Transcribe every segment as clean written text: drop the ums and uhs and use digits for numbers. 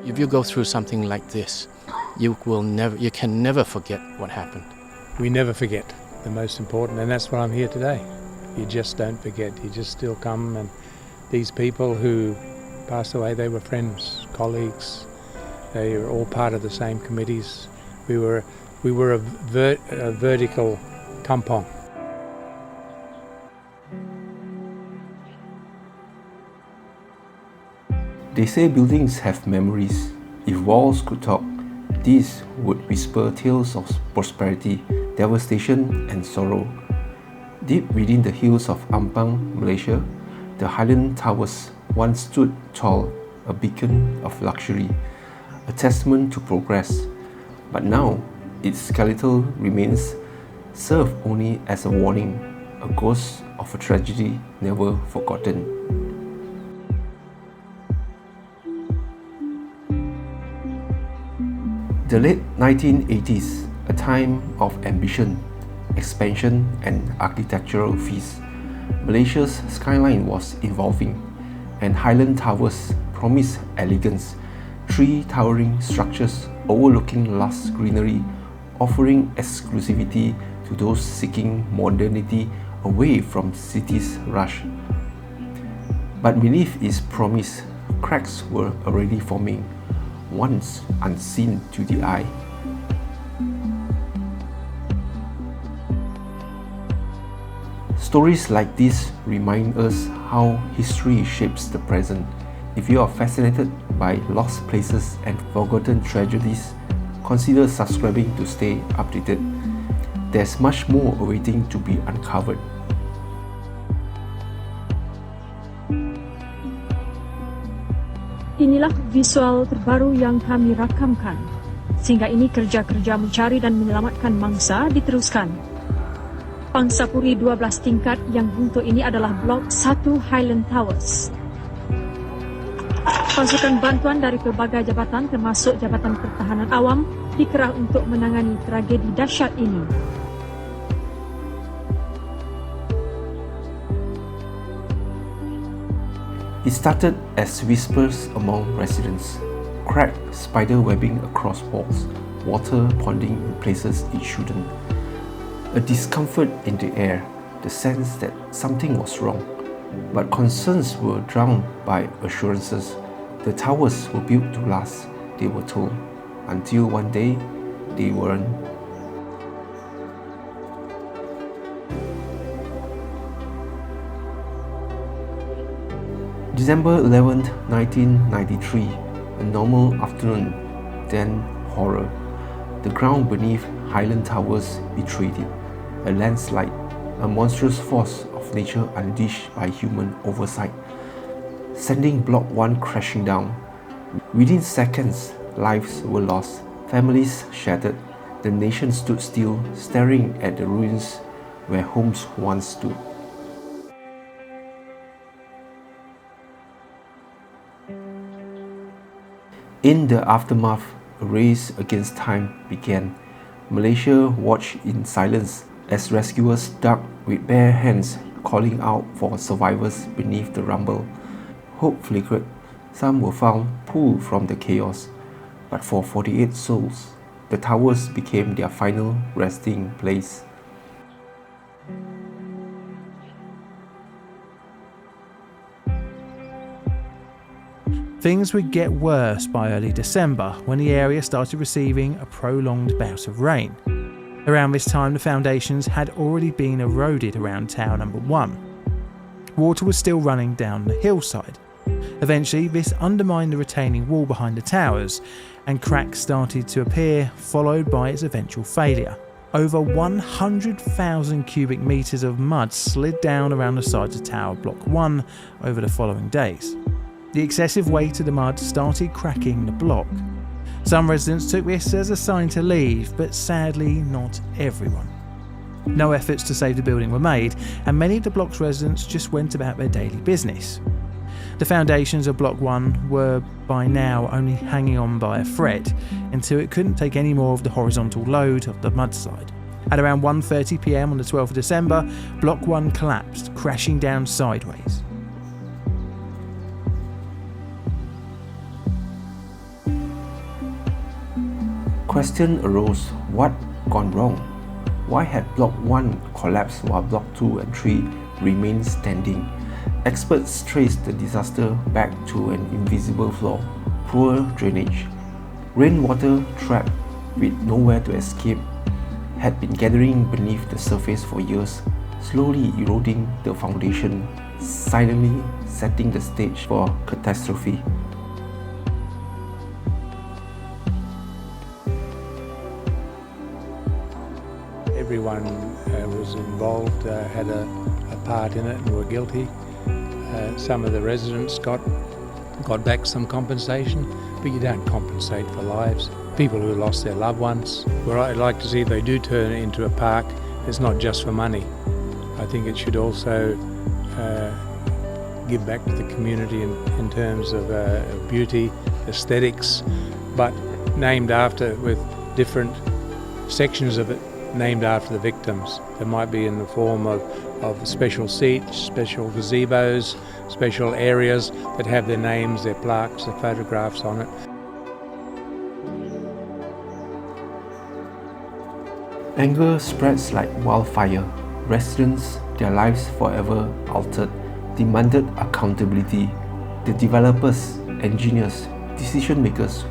If you go through something like this, you can never forget what happened. We never forget, the most important, and that's why I'm here today. You just don't forget, you just still come, and these people who passed away, they were friends, colleagues, they were all part of the same committees. We were a vertical kampong. They say buildings have memories. If walls could talk, these would whisper tales of prosperity, devastation and sorrow. Deep within the hills of Ampang, Malaysia, the Highland Towers once stood tall, a beacon of luxury, a testament to progress. But now, its skeletal remains serve only as a warning, a ghost of a tragedy never forgotten. The late 1980s, a time of ambition, expansion and architectural feats. Malaysia's skyline was evolving, and Highland Towers promised elegance, three towering structures overlooking lush greenery, offering exclusivity to those seeking modernity away from the city's rush. But beneath its promise, cracks were already forming, once unseen to the eye. Stories like this remind us how history shapes the present. If you are fascinated by lost places and forgotten tragedies, consider subscribing to stay updated. There's much more awaiting to be uncovered. Inilah visual terbaru yang kami rakamkan. Sehingga ini kerja-kerja mencari dan menyelamatkan mangsa diteruskan. Pangsa puri 12 tingkat yang buntu ini adalah Blok 1 Highland Towers. Pasukan bantuan dari pelbagai jabatan termasuk Jabatan Pertahanan Awam dikerah untuk menangani tragedi dahsyat ini. It started as whispers among residents, cracked spider webbing across walls, water ponding in places it shouldn't. A discomfort in the air, the sense that something was wrong. But concerns were drowned by assurances. The towers were built to last, they were told, until one day they weren't. December 11, 1993, a normal afternoon, then horror. The ground beneath Highland Towers betrayed it. A landslide, a monstrous force of nature unleashed by human oversight, sending Block 1 crashing down. Within seconds, lives were lost, families shattered. The nation stood still, staring at the ruins where homes once stood. In the aftermath, a race against time began. Malaysia watched in silence as rescuers dug with bare hands, calling out for survivors beneath the rubble. Hope flickered. Some were found pulled from the chaos. But for 48 souls, the towers became their final resting place. Things would get worse by early December when the area started receiving a prolonged bout of rain. Around this time, the foundations had already been eroded around Tower Number 1. Water was still running down the hillside. Eventually, this undermined the retaining wall behind the towers, and cracks started to appear, followed by its eventual failure. Over 100,000 cubic metres of mud slid down around the sides of Tower Block 1 over the following days. The excessive weight of the mud started cracking the block. Some residents took this as a sign to leave, but sadly not everyone. No efforts to save the building were made, and many of the block's residents just went about their daily business. The foundations of Block 1 were by now only hanging on by a thread until it couldn't take any more of the horizontal load of the mudslide. At around 1:30 p.m. on the 12th of December, Block 1 collapsed, crashing down sideways. question arose: what gone wrong? Why had Block 1 collapsed while Block 2 and 3 remained standing? Experts traced the disaster back to an invisible flaw: poor drainage. Rainwater trapped with nowhere to escape had been gathering beneath the surface for years, slowly eroding the foundation, silently setting the stage for catastrophe. Everyone was involved, had a part in it and were guilty. Some of the residents got back some compensation, but you don't compensate for lives. People who lost their loved ones. What I'd like to see, if they do turn it into a park, it's not just for money. I think it should also give back to the community in terms of beauty, aesthetics, but named after, with different sections of it named after the victims. They might be in the form of special seats, special gazebos, special areas that have their names, their plaques, their photographs on it. Anger spreads like wildfire. Residents, their lives forever altered, demanded accountability. The developers, engineers, decision makers,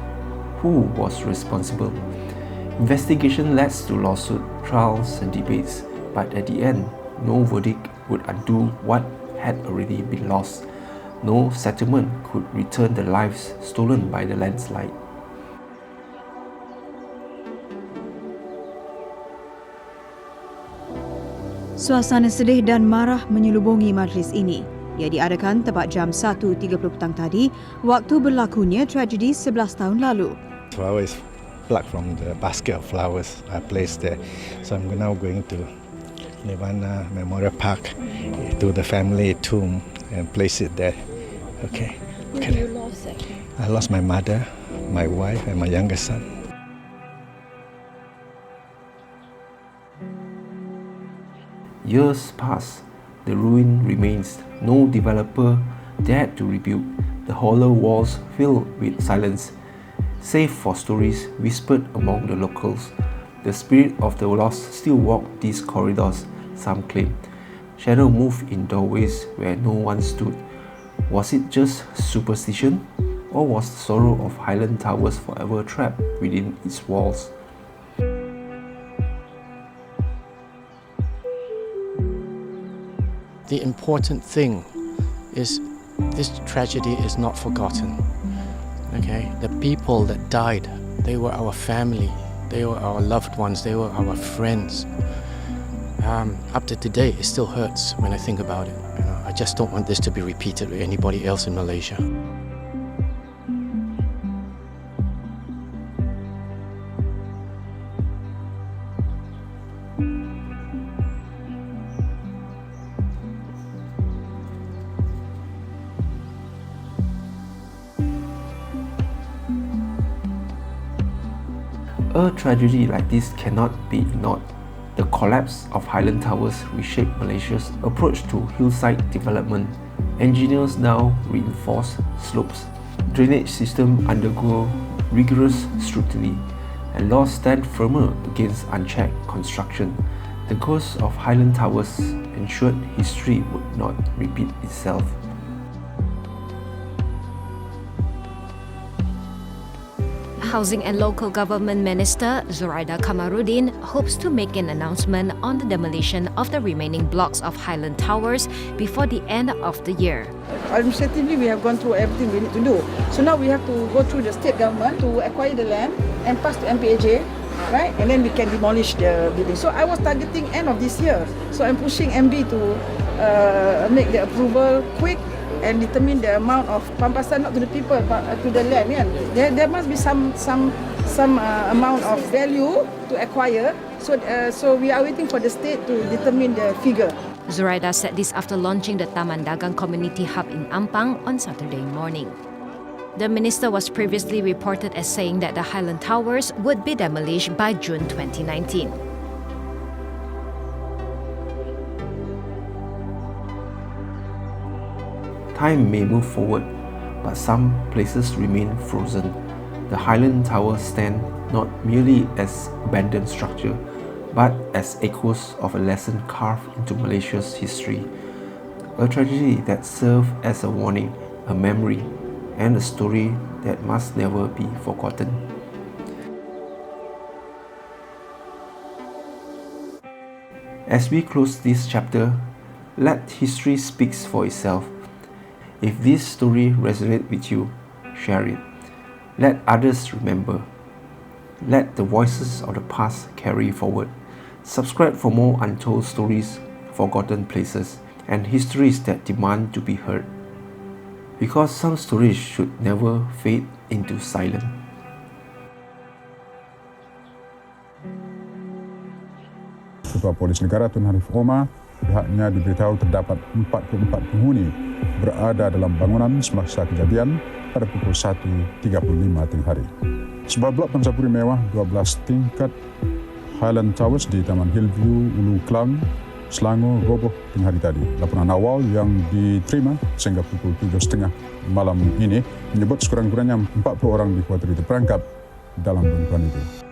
who was responsible? Investigation led to lawsuit, trials and debates, but at the end, no verdict would undo what had already been lost. No settlement could return the lives stolen by the landslide. Suasana sedih dan marah menyelubungi majlis ini. Ia diadakan tepat jam 1.30 petang tadi, waktu berlakunya tragedi 11 tahun lalu. Flowers plucked from the basket of flowers I placed there. So I'm now going to Nirvana Memorial Park to the family tomb and place it there. Okay. Who you lost actually? I lost my mother, my wife and my younger son. Years pass, the ruin remains. No developer dared to rebuild. The hollow walls filled with silence, save for stories whispered among the locals. The spirit of the lost still walk these corridors, some claim. Shadow move in doorways where no one stood. Was it just superstition? Or was the sorrow of Highland Towers forever trapped within its walls? The important thing is this tragedy is not forgotten. Okay, the people that died, they were our family, they were our loved ones, they were our friends. Up to today, it still hurts when I think about it. You know, I just don't want this to be repeated with anybody else in Malaysia. A tragedy like this cannot be ignored. The collapse of Highland Towers reshaped Malaysia's approach to hillside development. Engineers now reinforce slopes. Drainage systems undergo rigorous scrutiny, and laws stand firmer against unchecked construction. The ghost of Highland Towers ensured history would not repeat itself. Housing and Local Government Minister Zuraida Kamarudin hopes to make an announcement on the demolition of the remaining blocks of Highland Towers before the end of the year. Administratively, we have gone through everything we need to do. So now we have to go through the state government to acquire the land and pass to MPAJ, right? And then we can demolish the building. So I was targeting end of this year. So I'm pushing MD to make the approval quick and determine the amount of pampasan, not to the people but to the land. Yeah? There must be some amount of value to acquire. So we are waiting for the state to determine the figure. Zuraida said this after launching the Taman Dagang Community Hub in Ampang on Saturday morning. The minister was previously reported as saying that the Highland Towers would be demolished by June 2019. Time may move forward, but some places remain frozen. The Highland Towers stand not merely as abandoned structure, but as echoes of a lesson carved into Malaysia's history. A tragedy that served as a warning, a memory, and a story that must never be forgotten. As we close this chapter, let history speak for itself. If this story resonates with you, share it. Let others remember. Let the voices of the past carry forward. Subscribe for more untold stories, forgotten places, and histories that demand to be heard. Because some stories should never fade into silence. Ketua Polis Negara Tun Harif Omar, pihaknya diberitahu terdapat 44 penghuni berada dalam bangunan semasa kejadian pada pukul 1.35 tengah hari. Sebuah blok pansapuri mewah 12 tingkat Highland Towers di Taman Hillview, Ulu Klang, Selangor roboh tengah hari tadi. Laporan awal yang diterima sehingga pukul 7.30 malam ini menyebut sekurang-kurangnya 40 orang dikhawatiri terperangkap dalam runtuhan itu.